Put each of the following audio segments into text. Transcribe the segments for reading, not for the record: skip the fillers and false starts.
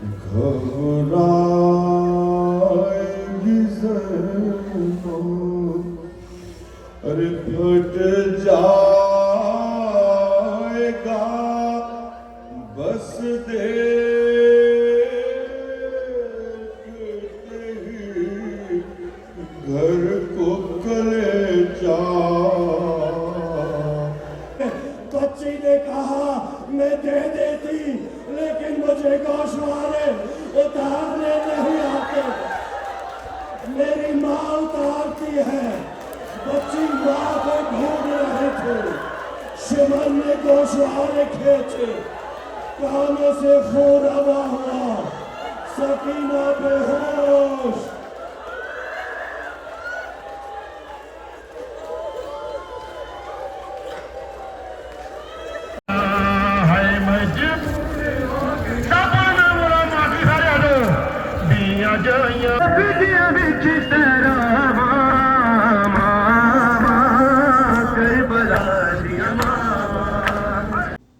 घबराएगी ज़रा, अरे फट जाएगा बस देखते ही घर को कलेजा। बच्ची ने कहा मैं दे देती, लेकिन मुझे गोशवारे उतारने नहीं आते। मेरी माँ उतारती है। बच्ची माँ को ढूंढ रहे थे। शिमन ने गोशवारे खींचे, कानों से खून रवा हुआ, सकीना बेहोश।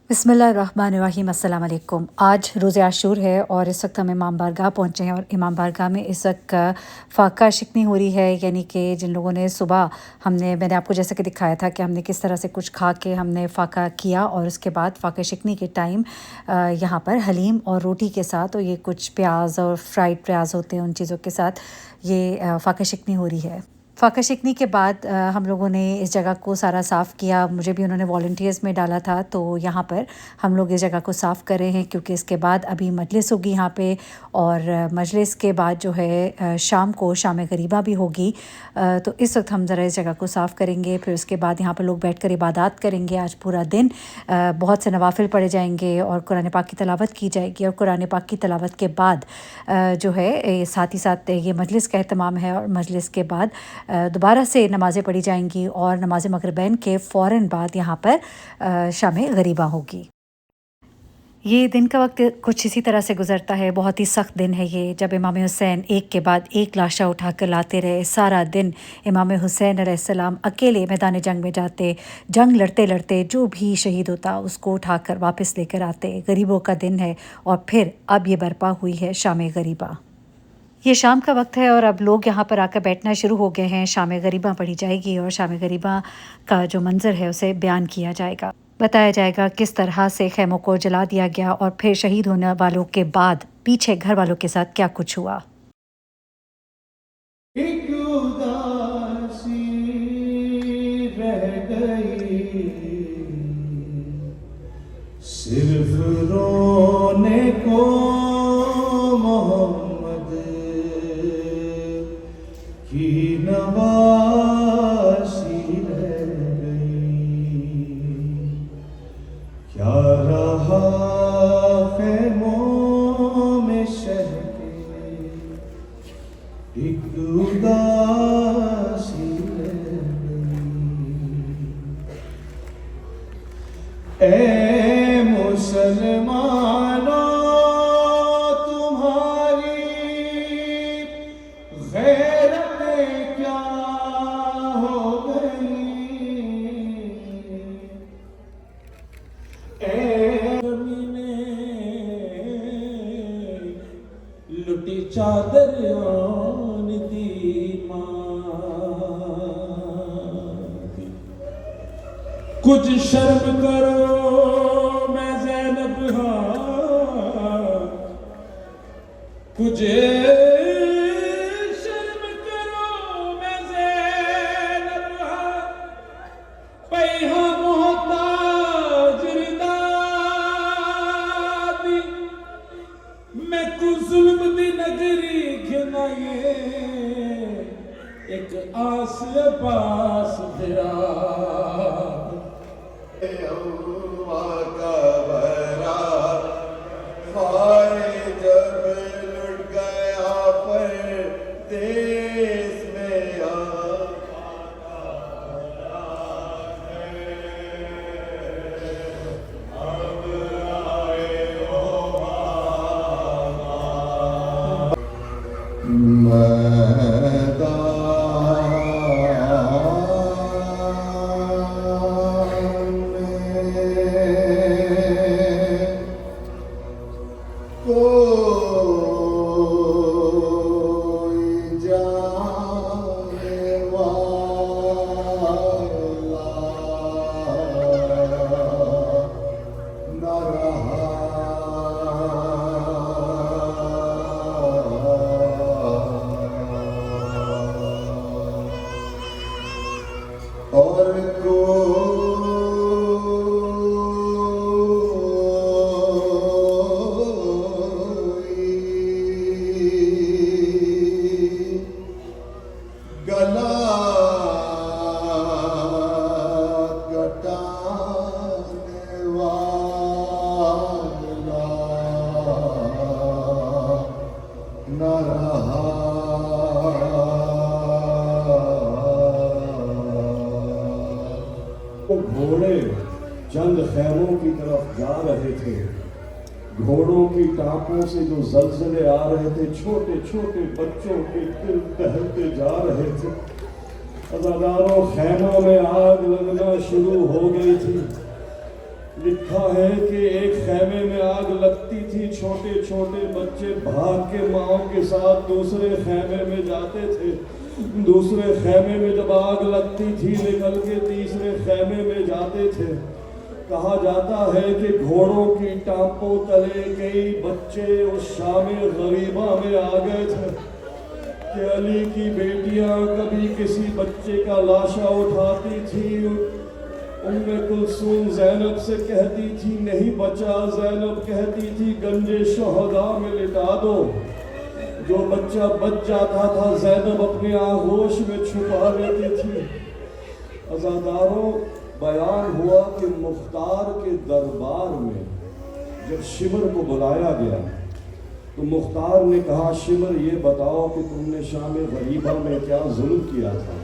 बिस्मिल्लाहिर्रहमानिर्रहीम, अस्सलाम वालेकुम। आज रोज़े आशूर है और इस वक्त हम इमाम बारगाह पहुँचे हैं और इमाम बारगाह में इस वक्त फ़ाका शिकनी हो रही है, यानी कि जिन लोगों ने सुबह मैंने आपको जैसे कि दिखाया था कि हमने किस तरह से कुछ खा के हमने फ़ाका किया और उसके बाद फ़ाका शिकनी के टाइम यहाँ पर हलीम और रोटी के साथ, और ये कुछ प्याज और फ्राइड प्याज होते हैं, उन चीज़ों के साथ ये फ़ाका शिकनी हो रही है। फ़ाका शिकनी के बाद हम लोगों ने इस जगह को सारा साफ़ किया। मुझे भी उन्होंने वॉलंटियर्स में डाला था, तो यहाँ पर हम लोग इस जगह को साफ़ कर रहे हैं क्योंकि इसके बाद अभी मजलिस होगी यहाँ पे, और मजलिस के बाद जो है शाम को शाम गरीबा भी होगी। तो इस वक्त हम ज़रा इस जगह को साफ़ करेंगे, फिर उसके बाद यहाँ पर लोग बैठ कर इबादत करेंगे। आज पूरा दिन बहुत से नवाफिल पढ़े जाएंगे और कुरान पाक की तिलावत की जाएगी, और कुरान पाक की तिलावत के बाद जो है साथ ही साथ ये मजलिस का अहतमाम है, और मजलिस के बाद दोबारा से नमाज़ें पढ़ी जाएंगी और नमाज मगरिबैन के फ़ौरन बाद यहाँ पर शाम गरीबा होगी। ये दिन का वक्त कुछ इसी तरह से गुज़रता है। बहुत ही सख्त दिन है ये, जब इमाम हुसैन एक के बाद एक लाशा उठा कर लाते रहे। सारा दिन इमाम हुसैन अलैहिस्सलाम अकेले मैदान जंग में जाते, जंग लड़ते लड़ते जो भी शहीद होता उसको उठाकर वापस लेकर आते। गरीबों का दिन है, और फिर अब ये बर्पा हुई है शाम गरीबा। ये शाम का वक्त है और अब लोग यहाँ पर आकर बैठना शुरू हो गए हैं। शाम गरीबा पढ़ी जाएगी और शाम गरीबा का जो मंज़र है उसे बयान किया जाएगा, बताया जाएगा किस तरह से खैमों को जला दिया गया और फिर शहीद होने वालों के बाद पीछे घर वालों के साथ क्या कुछ हुआ। एक उदासी रह गई, सिर्फ रोने को मोहम्मद की नवासी रह गई। क्या रहा ख़ैमों में शह के, एक उदासी रह गई। ए मुसलमानों, तुम्हारी गैरतें क्या हो गई। ए ज़मीने लुटी चादर आन दी मां, कुछ शर्म करो मैं ज़ैनब हाँ, कुछ शर्म करो मैं ज़ैनब हाँ, पैहा मोहताज रिदादी, मैं तू जुल्म दी नगरी घिनाए, एक आस पास फिरा। अल्लाह का भरा खाए जब लुट गया परदेस में, अब आए हो मैदान में। जाने वाला न रहा। और गला कटाने वाला न रहा। घोड़े चंद खैमों की तरफ जा रहे थे। घोड़ों की टापों से जो जलजले आ रहे थे, छोटे छोटे बच्चों के दिल दहलते जा रहे थे। अज़ादारों, खैमों में आग लगना शुरू हो गई थी। लिखा है कि एक खैमे में आग लगती थी, छोटे छोटे बच्चे भाग के माओ के साथ दूसरे खैमे में जाते थे। दूसरे खैमे में जब आग लगती थी, निकल के तीसरे खैमे में जाते थे। कहा जाता है कि घोड़ों की टापों तले कई बच्चे उस शामे गरीबा में आ गए थे कि अली की बेटियां कभी किसी बच्चे का लाशा उठाती थी, उम्मे कुलसूम ज़ैनब से कहती थी नहीं बचा, ज़ैनब कहती थी गंजे शहदा में लिटा दो। जो बच्चा बच जाता था ज़ैनब अपने आगोश में छुपा लेती थी। अज़ादारों, बयान हुआ कि मुख्तार के दरबार में जब शिमर को बुलाया गया तो मुख्तार ने कहा, शिमर ये बताओ कि तुमने शाम गरीबा में क्या जुल्म किया था।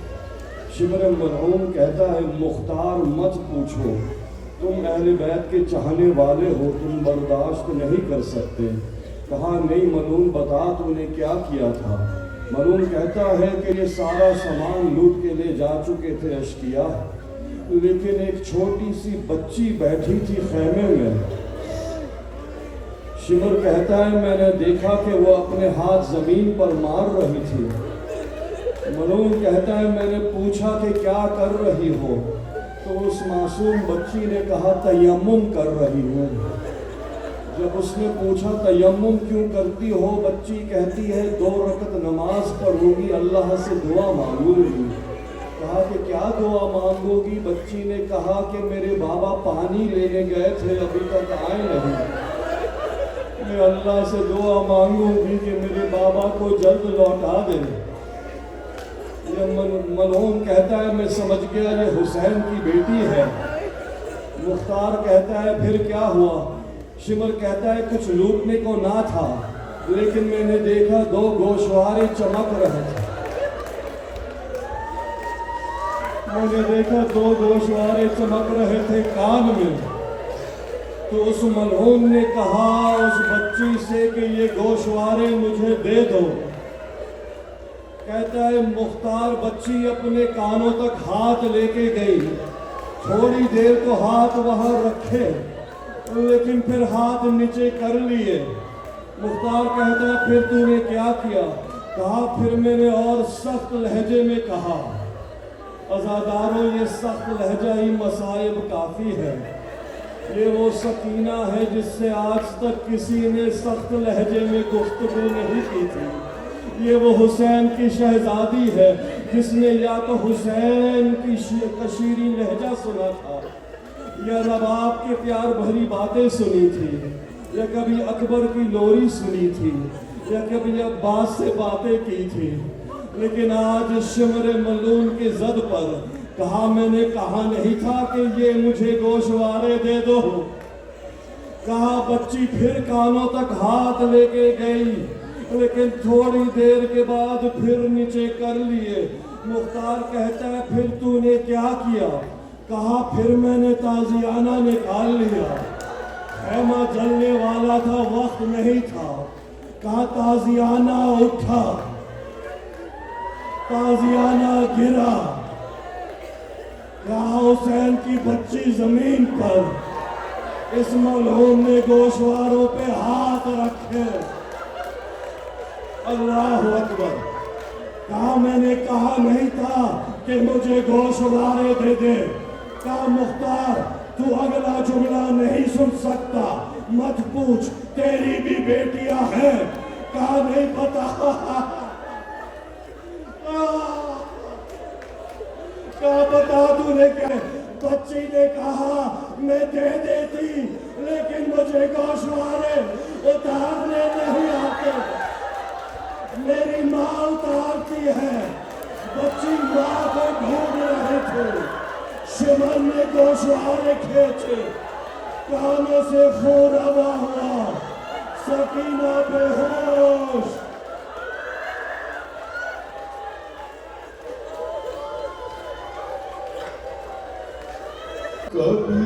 शिमर मरहूम कहता है, मुख्तार मत पूछो, तुम अहले बैत के चाहने वाले हो, तुम बर्दाश्त नहीं कर सकते। कहा नहीं मलून, बता तूने क्या किया था। मलून कहता है कि ये सारा सामान लूट के ले जा चुके थे अशकिया, लेकिन एक छोटी सी बच्ची बैठी थी खैमे में। शिमर कहता है मैंने देखा कि वो अपने हाथ जमीन पर मार रही थी। मलून कहता है मैंने पूछा कि क्या कर रही हो, तो उस मासूम बच्ची ने कहा तयम्मुम कर रही हूँ। जब उसने पूछा तयम्मुम क्यों करती हो, बच्ची कहती है 2 रकत नमाज पढ़ूंगी, अल्लाह से दुआ मांगूंगी। कहा कि क्या दुआ मांगोगी। बच्ची ने कहा कि मेरे बाबा पानी लेने गए थे, अभी तक आए नहीं। मैं अल्लाह से दुआ मांगूंगी कि मेरे बाबा को जल्द लौटा दे। मलून कहता है मैं समझ गया ये हुसैन की बेटी है। मुख्तार कहता है फिर क्या हुआ। शिमर कहता है कुछ लूटने को ना था, लेकिन मैंने देखा 2 गोशवारे चमक रहे थे। मैंने देखा 2 गोशवारे चमक रहे थे कान में। तो उस मलहून ने कहा उस बच्ची से कि ये गोशवारे मुझे दे दो। कहता है मुख्तार बच्ची अपने कानों तक हाथ लेके गई, थोड़ी देर तो हाथ वहां रखे, लेकिन फिर हाथ नीचे कर लिए। मुख्तार कहता है फिर तूने क्या किया। कहा फिर मैंने और सख्त लहजे में कहा। अज़ादारों, ये सख्त लहजा ही मसाइब काफ़ी है। ये वो सकीना है जिससे आज तक किसी ने सख्त लहजे में गुफ्तगू नहीं की थी। ये वो हुसैन की शहजादी है जिसने या तो हुसैन की कशीरी लहजा सुना था, या रबाब के प्यार भरी बातें सुनी थी, या कभी अकबर की लोरी सुनी थी, या कभी अब्बास से बातें की थी। लेकिन आज शिमर मलून के जद पर कहा मैंने कहा नहीं था कि ये मुझे गोशवारे दे दो। कहा बच्ची फिर कानों तक हाथ लेके गई, लेकिन थोड़ी देर के बाद फिर नीचे कर लिए। मुख्तार कहता है फिर तूने क्या किया। कहा फिर मैंने ताजियाना निकाल लिया। खैमा जलने वाला था, वक्त नहीं था। कहा ताजियाना उठा, ताजियाना गिरा। कहा हुसैन की बच्ची जमीन पर। इस मलहूम ने गोशवारों पे हाथ रखे, अल्लाह अकबर। कहा मैंने कहा नहीं था कि मुझे गोशवारे दे दे। कहा मुख्तार तू अगला जुमला नहीं सुन सकता, मत पूछ तेरी भी बेटियां हैं। कहा नहीं पता। कहा बता तूने क्या। बच्ची ने कहा मैं दे देती लेकिन मुझे गोशवारे उतारने नहीं आते, मेरी माँ उतारती है। बच्ची माँ को ढूंढ रहे थे, शिमन ने गोशवारे खींचे, कानों से खून रवा हुआ, सकीना बेहोश। कभी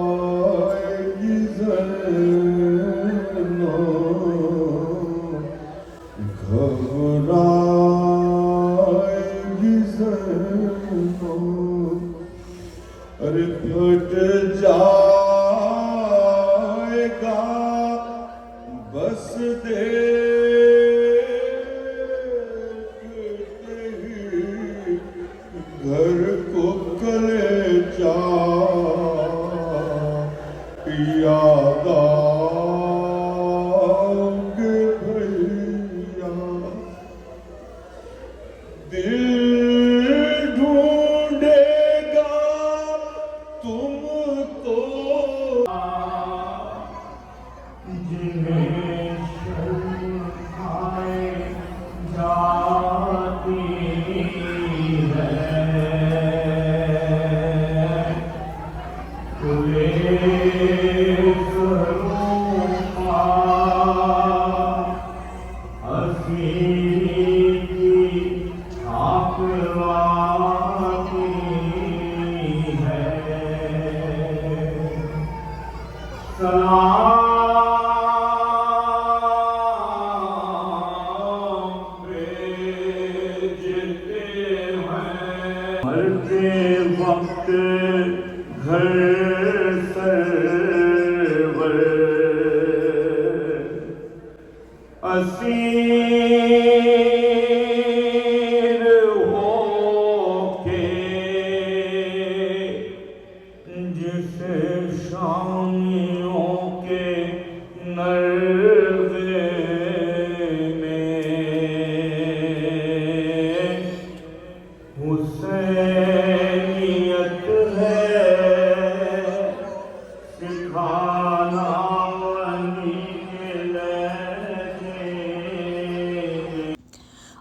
पाएगी ज़नो घबराएगी ज़नो, अरे फट जाएगा बस घर को कलेजा याद आओगे भैया। दिल ढूंढेगा तुमको, जिन्हें शर्माए जाती मरते वक्त घर सरवर असीर होके जिस शामियों के नर्वे में हुसैनियत है सिखाना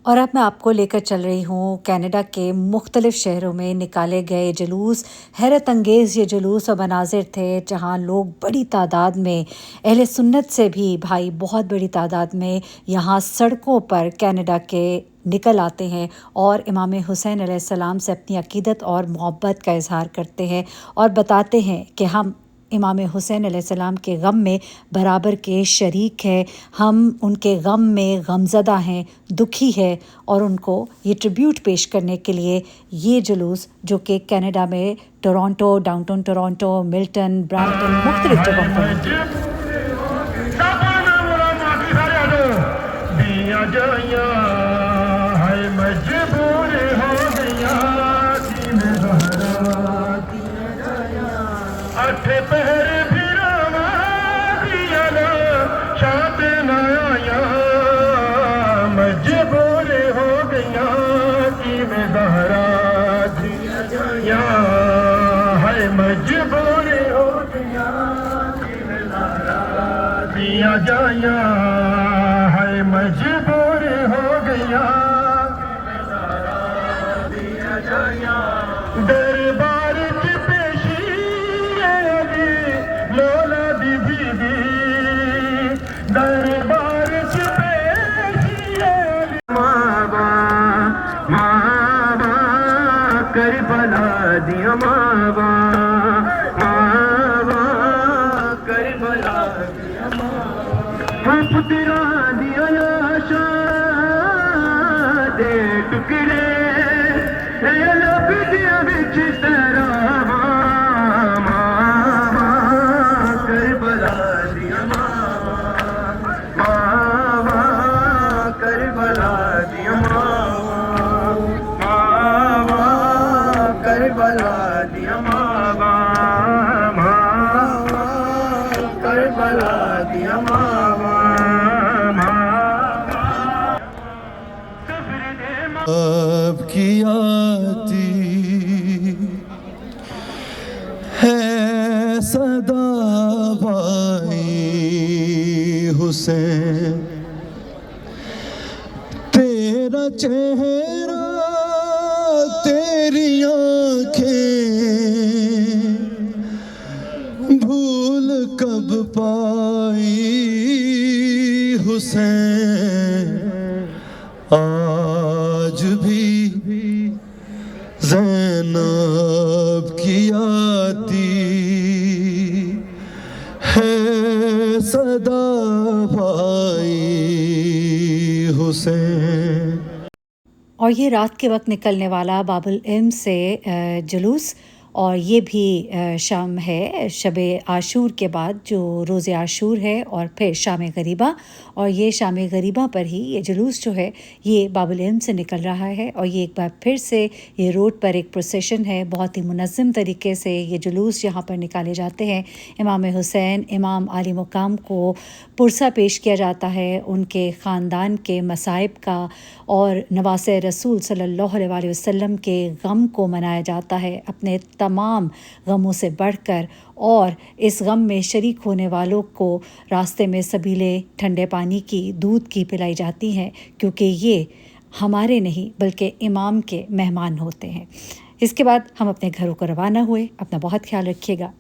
और अब मैं आपको लेकर चल रही हूँ कनाडा के मुख्तलिफ़ शहरों में निकाले गए जुलूस। हैरत अंगेज़ ये जुलूस और मनाजिर थे जहाँ लोग बड़ी तादाद में, अहले सुन्नत से भी भाई बहुत बड़ी तादाद में यहाँ सड़कों पर कनाडा के निकल आते हैं और इमाम हुसैन अलैहिस्सलाम से अपनी अक़ीदत और मोहब्बत का इज़हार करते हैं और बताते हैं कि हम इमाम हुसैन अलैहिस्सलाम के गम में बराबर के शरीक हैं, हम उनके गम में गमज़दा हैं, दुखी है, और उनको ये ट्रिब्यूट पेश करने के लिए ये जुलूस जो कि कनाडा में Toronto, downtown Toronto, Milton, Brampton मुख्तलिफ जगहों पर जाया है मजबूर हो गया, दरबार की पेशी अली मौला दी बीबी, दरबार की पेशी अली मावा मावा करबला दिया मावा मावा करबला पुत्रा दिया लाशा दे टुकड़े लब दिया बिच तरावा मावा करबला दिया भाई हुसैन, तेरा चेहरा तेरी आँखें भूल कब पाई हुसैन, आज भी ज़ैनब की आती है सदा भाई हुसैन। और ये रात के वक्त निकलने वाला बाबुल इल्म से जुलूस, और ये भी शाम है शब आशूर के बाद जो रोज़ आशूर है, और फिर शाम गरीबा, और ये शाम गरीबा पर ही ये जुलूस जो है ये बाबुल इल्म से निकल रहा है। और ये एक बार फिर से ये रोड पर एक प्रोसेशन है, बहुत ही मुनज़्ज़म तरीके से ये जुलूस यहाँ पर निकाले जाते हैं। इमाम हुसैन इमाम आली मुकाम को पुरसा पेश किया जाता है, उनके ख़ानदान के मसाइब का और नवासे रसूल सल्लल्लाहु अलैहि वसल्लम के गम को मनाया जाता है अपने तमाम गमों से बढ़कर, और इस गम में शरीक होने वालों को रास्ते में सबीले ठंडे पानी की, दूध की पिलाई जाती हैं, क्योंकि ये हमारे नहीं बल्कि इमाम के मेहमान होते हैं। इसके बाद हम अपने घरों को रवाना हुए। अपना बहुत ख्याल रखिएगा।